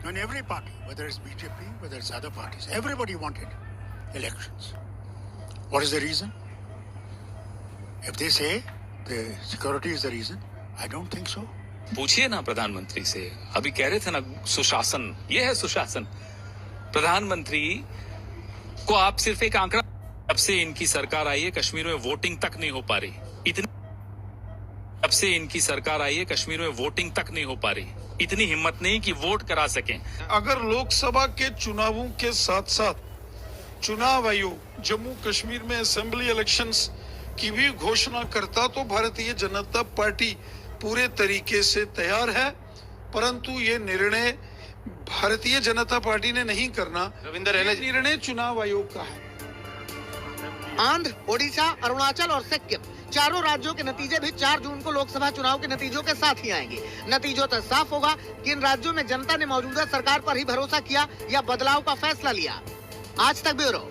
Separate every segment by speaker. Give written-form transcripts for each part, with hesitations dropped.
Speaker 1: And every party, whether it's BJP, whether it's other parties, everybody wanted elections. What is the reason? If they say the security is the reason, I don't think so.
Speaker 2: पूछिए ना प्रधानमंत्री से, अभी कह रहे थे ना सुशासन, ये है सुशासन। प्रधानमंत्री को आप सिर्फ एक आंकड़ा, अब से इनकी सरकार आई है कश्मीर में वोटिंग तक नहीं हो पा रही, अब से इनकी सरकार आई है कश्मीर में वोटिंग तक नहीं हो पा रही, इतनी हिम्मत नहीं कि वोट करा सकें।
Speaker 3: अगर लोकसभा के चुनावों के साथ साथ चुनाव आयोग जम्मू कश्मीर में असेंबली इलेक्शंस की भी घोषणा करता तो भारतीय जनता पार्टी पूरे तरीके से तैयार है, परंतु ये निर्णय भारतीय जनता पार्टी ने नहीं करना, निर्णय चुनाव आयोग का है।
Speaker 4: आंध्र, ओडिशा, अरुणाचल और सिक्किम चारों राज्यों के नतीजे भी 4 जून को लोकसभा चुनाव के नतीजों के साथ ही आएंगे। नतीजों तक साफ होगा कि इन राज्यों में जनता ने मौजूदा सरकार पर ही भरोसा किया या बदलाव का फैसला लिया। आज तक ब्यूरो।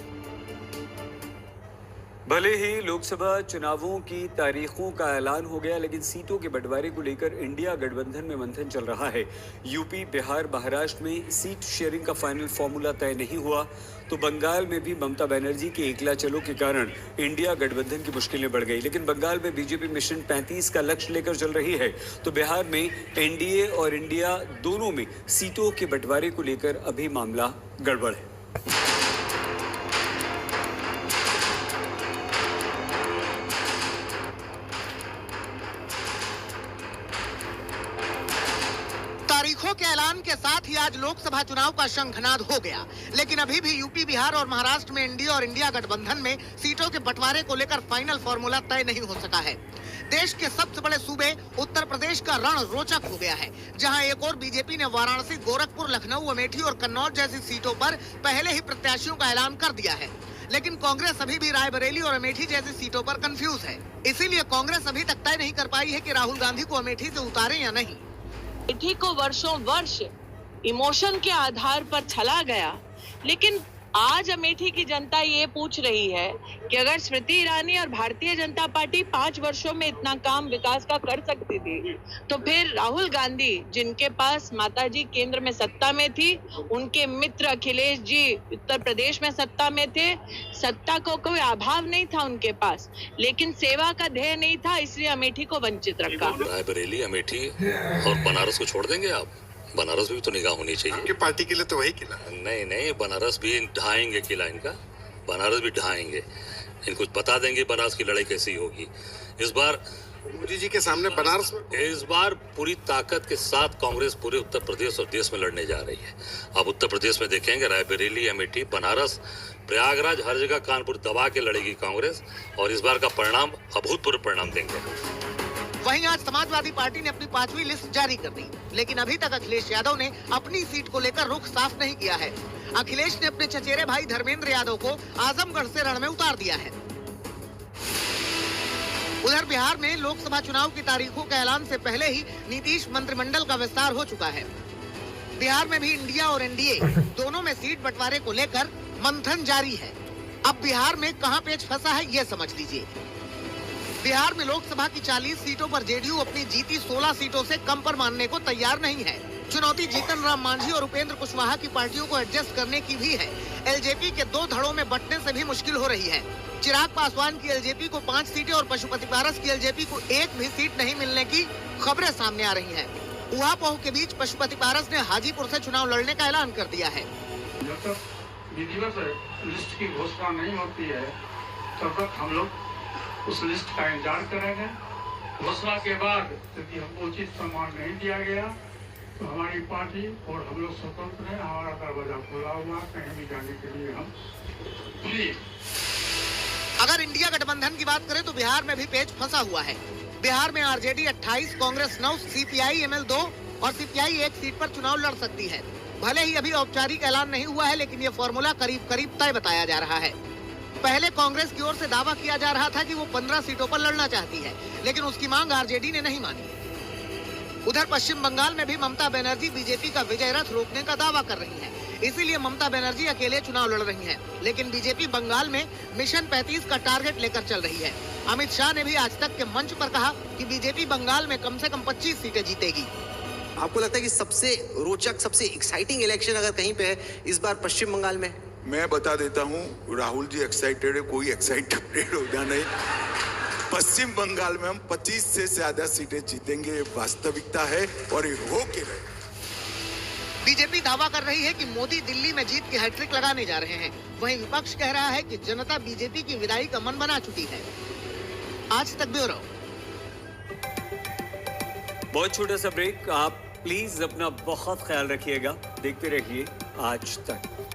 Speaker 5: भले ही लोकसभा चुनावों की तारीखों का ऐलान हो गया, लेकिन सीटों के बंटवारे को लेकर इंडिया गठबंधन में मंथन चल रहा है। यूपी, बिहार, महाराष्ट्र में सीट शेयरिंग का फाइनल फॉर्मूला तय नहीं हुआ, तो बंगाल में भी ममता बनर्जी के एकला चलो के कारण इंडिया गठबंधन की मुश्किलें बढ़ गई। लेकिन बंगाल में बीजेपी मिशन 35 का लक्ष्य लेकर चल रही है, तो बिहार में एनडीए और इंडिया दोनों में सीटों के बंटवारे को लेकर अभी मामला गड़बड़ है।
Speaker 4: तारीखों के ऐलान के साथ ही आज लोकसभा चुनाव का शंखनाद हो गया, लेकिन अभी भी यूपी, बिहार और महाराष्ट्र में एनडीए और इंडिया गठबंधन में सीटों के बंटवारे को लेकर फाइनल फॉर्मूला तय नहीं हो सका है। देश के सबसे बड़े सूबे उत्तर प्रदेश का रण रोचक हो गया है, जहां एक और बीजेपी ने वाराणसी, गोरखपुर, लखनऊ, अमेठी और कन्नौज जैसी सीटों पर पहले ही प्रत्याशियों का ऐलान कर दिया है। लेकिन कांग्रेस अभी भी रायबरेली और अमेठी जैसी सीटों पर कंफ्यूज है। इसीलिए कांग्रेस अभी तक तय नहीं कर पाई है कि राहुल गांधी को अमेठी से उतारे या नहीं।
Speaker 6: अमेठी को वर्षों वर्ष इमोशन के आधार पर छला गया, लेकिन आज अमेठी की जनता ये पूछ रही है कि अगर स्मृति ईरानी और भारतीय जनता पार्टी 5 वर्षों में इतना काम विकास का कर सकती थी, तो फिर राहुल गांधी, जिनके पास माताजी केंद्र में सत्ता में थी, उनके मित्र अखिलेश जी उत्तर प्रदेश में सत्ता में थे, सत्ता को कोई अभाव नहीं था उनके पास, लेकिन सेवा का ध्येय नहीं था, इसलिए अमेठी को वंचित रखा।
Speaker 7: रायबरेली, अमेठी और बनारस को छोड़ देंगे आप? बनारस भी तो निगाह होनी चाहिए।
Speaker 8: आपकी पार्टी के लिए तो वही किला।
Speaker 7: नहीं, बनारस भी ढाएंगे किला इनका, बनारस भी ढाएंगे, इनको बता देंगे बनारस की लड़ाई कैसी होगी। इस बार
Speaker 8: मोदी जी के सामने बनारस,
Speaker 7: इस बार पूरी ताकत के साथ कांग्रेस पूरे उत्तर प्रदेश और देश में लड़ने जा रही है। अब उत्तर प्रदेश में देखेंगे रायबरेली, अमेठी, बनारस, प्रयागराज, हर जगह कानपुर दबा के लड़ेगी कांग्रेस, और इस बार का परिणाम अभूतपूर्व परिणाम देंगे।
Speaker 4: वहीं आज समाजवादी पार्टी ने अपनी 5वीं लिस्ट जारी कर दी, लेकिन अभी तक अखिलेश यादव ने अपनी सीट को लेकर रुख साफ नहीं किया है। अखिलेश ने अपने चचेरे भाई धर्मेंद्र यादव को आजमगढ़ से रण में उतार दिया है। उधर बिहार में लोकसभा चुनाव की तारीखों के ऐलान से पहले ही नीतीश मंत्रिमंडल का विस्तार हो चुका है। बिहार में भी इंडिया और एनडीए दोनों में सीट बंटवारे को लेकर मंथन जारी है। अब बिहार में कहां पेच फंसा है, ये समझ लीजिए। बिहार में लोकसभा की 40 सीटों पर जेडीयू अपनी जीती 16 सीटों से कम पर मानने को तैयार नहीं है। चुनौती जीतन राम मांझी और उपेंद्र कुशवाहा की पार्टियों को एडजस्ट करने की भी है। एलजेपी के 2 धड़ों में बंटने से भी मुश्किल हो रही है। चिराग पासवान की एलजेपी को 5 सीटें और पशुपति पारस की एलजेपी को 1 भी सीट नहीं मिलने की खबरें सामने आ रही हैं। उहापोह के बीच पशुपति पारस ने हाजीपुर से चुनाव लड़ने का ऐलान कर दिया है।
Speaker 9: जब तक विधिवत लिस्ट की घोषणा नहीं होती है, तब तक हम लोग उस लिस्ट का इंतजार करेंगे। घोषणा के बाद यदि हमको उचित सम्मान नहीं दिया गया, तो हमारी पार्टी और हम लोग स्वतंत्र हैं, हमारा दरवाजा खुला हुआ, कहीं भी जाने के लिए हम फ्री।
Speaker 4: अगर इंडिया गठबंधन की बात करें तो बिहार में भी पेच फंसा हुआ है। बिहार में आरजेडी 28, कांग्रेस 9, सीपीआई एमएल 2 और सीपीआई 1 सीट पर चुनाव लड़ सकती है। भले ही अभी औपचारिक ऐलान नहीं हुआ है, लेकिन ये फॉर्मूला करीब करीब तय बताया जा रहा है। पहले कांग्रेस की ओर से दावा किया जा रहा था कि वो 15 सीटों पर लड़ना चाहती है, लेकिन उसकी मांग आरजेडी ने नहीं मानी। उधर पश्चिम बंगाल में भी ममता बनर्जी बीजेपी का विजय रथ रोकने का दावा कर रही है, इसीलिए ममता बनर्जी अकेले चुनाव लड़ रही हैं। लेकिन बीजेपी बंगाल में मिशन 35 का टारगेट लेकर चल रही है। अमित शाह ने भी आज तक के मंच पर कहा कि बीजेपी बंगाल में कम से कम 25 सीटें जीतेगी।
Speaker 10: आपको लगता है कि सबसे रोचक, सबसे एक्साइटिंग इलेक्शन अगर कहीं पे है इस बार पश्चिम बंगाल में?
Speaker 3: मैं बता देता हूँ, राहुल जी एक्साइटेड है, कोई एक्साइटेड होना नहीं। पश्चिम बंगाल में हम 25 से ज्यादा सीटें जीतेंगे, ये वास्तविकता है और ये हो के रहे।
Speaker 4: बीजेपी दावा कर रही है कि मोदी दिल्ली में जीत की हैट्रिक लगाने जा रहे हैं। वहीं विपक्ष कह रहा है कि जनता बीजेपी की विदाई का मन बना चुकी है। आज तक ब्यूरो।
Speaker 5: बहुत छोटा सा ब्रेक, आप प्लीज अपना बहुत ख्याल रखिएगा, देखते रहिए आज तक।